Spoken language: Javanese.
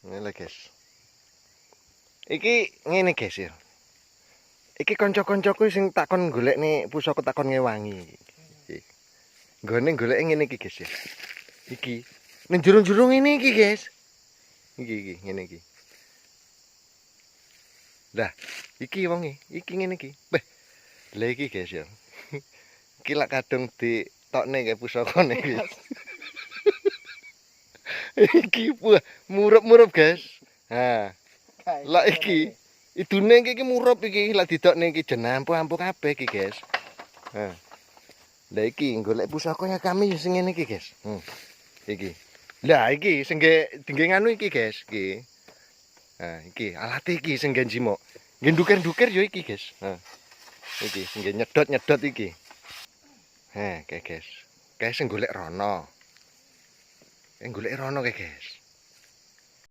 Ngene guys. Iki ngene guys ya. Iki kanca-kancaku sing takon golekne pusaka takon ngewangi. Iki. Nggone goleke ngene iki guys ya. Iki. Ning jero-jero ngene iki guys. Iki ngene iki. Lah, iki wonge, iki ngene iki. Beh. Lah iki guys ya. Iki lak kadung ditokne kae pusakane guys. Iki murup-murup guys. Ha. Lah iki idune iki murup iki lak didokne iki jenah ampuh kabeh iki guys. Ha. Lah iki golek pusaka kami sing ngene iki guys. Iki. Lah iki sing dingge nganu iki guys, iki. Nah, iki alat iki sing nggen jimok. Nggen duker-duker ya iki guys. Nah. Iki sing nyedot-nyedot iki. Kayak guys. Kayak sing golek rono. Golek rono kayak guys.